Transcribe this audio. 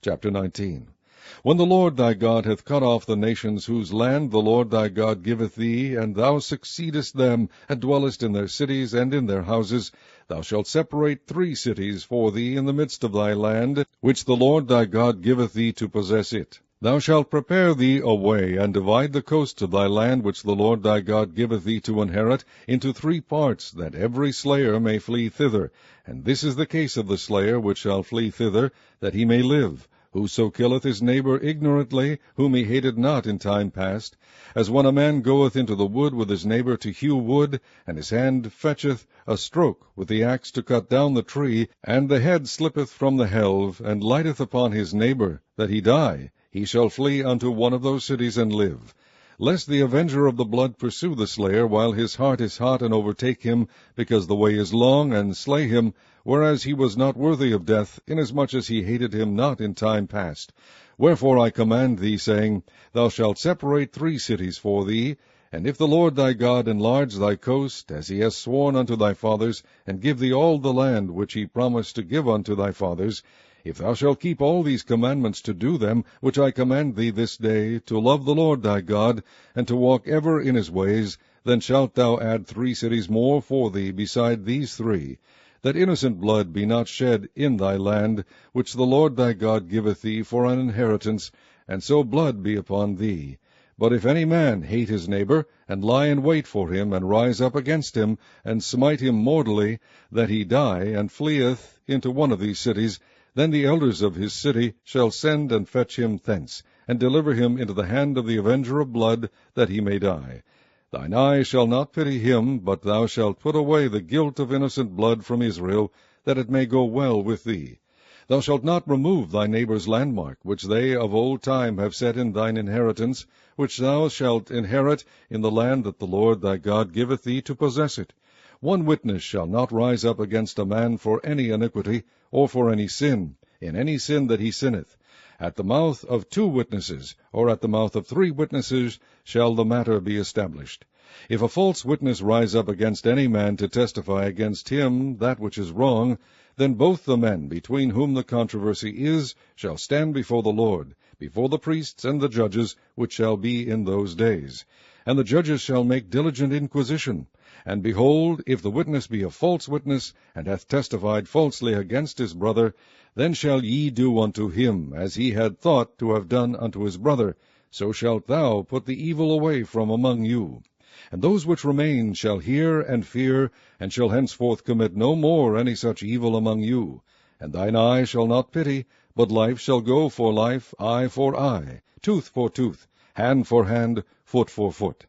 Chapter 19. When the Lord thy God hath cut off the nations whose land the Lord thy God giveth thee, and thou succeedest them, and dwellest in their cities and in their houses, thou shalt separate 3 cities for thee in the midst of thy land, which the Lord thy God giveth thee to possess it. Thou shalt prepare thee a way, and divide the coasts of thy land, which the Lord thy God giveth thee to inherit, into 3 parts, that every slayer may flee thither. And this is the case of the slayer which shall flee thither, that he may live. Whoso killeth his neighbor ignorantly, whom he hated not in time past, as when a man goeth into the wood with his neighbor to hew wood, and his hand fetcheth a stroke with the axe to cut down the tree, and the head slippeth from the helve, and lighteth upon his neighbor, that he die, he shall flee unto one of those cities and live. Lest the avenger of the blood pursue the slayer while his heart is hot, and overtake him, because the way is long, and slay him, whereas he was not worthy of death, inasmuch as he hated him not in time past. Wherefore I command thee, saying, Thou shalt separate 3 cities for thee, and if the Lord thy God enlarge thy coast, as he hath sworn unto thy fathers, and give thee all the land which he promised to give unto thy fathers, if thou shalt keep all these commandments to do them, which I command thee this day, to love the Lord thy God, and to walk ever in his ways, then shalt thou add 3 cities more for thee beside these 3, that innocent blood be not shed in thy land, which the Lord thy God giveth thee for an inheritance, and so blood be upon thee. But if any man hate his neighbor, and lie in wait for him, and rise up against him, and smite him mortally, that he die, and fleeth into one of these cities, then the elders of his city shall send and fetch him thence, and deliver him into the hand of the avenger of blood, that he may die. Thine eye shall not pity him, but thou shalt put away the guilt of innocent blood from Israel, that it may go well with thee. Thou shalt not remove thy neighbor's landmark, which they of old time have set in thine inheritance, which thou shalt inherit in the land that the Lord thy God giveth thee to possess it. 1 witness shall not rise up against a man for any iniquity, or for any sin, in any sin that he sinneth. At the mouth of 2 witnesses, or at the mouth of 3 witnesses, shall the matter be established. If a false witness rise up against any man to testify against him that which is wrong, then both the men between whom the controversy is shall stand before the Lord, before the priests and the judges, which shall be in those days. And the judges shall make diligent inquisition. And behold, if the witness be a false witness, and hath testified falsely against his brother, then shall ye do unto him as he had thought to have done unto his brother, so shalt thou put the evil away from among you. And those which remain shall hear and fear, and shall henceforth commit no more any such evil among you. And thine eye shall not pity, but life shall go for life, eye for eye, tooth for tooth, hand for hand, foot for foot.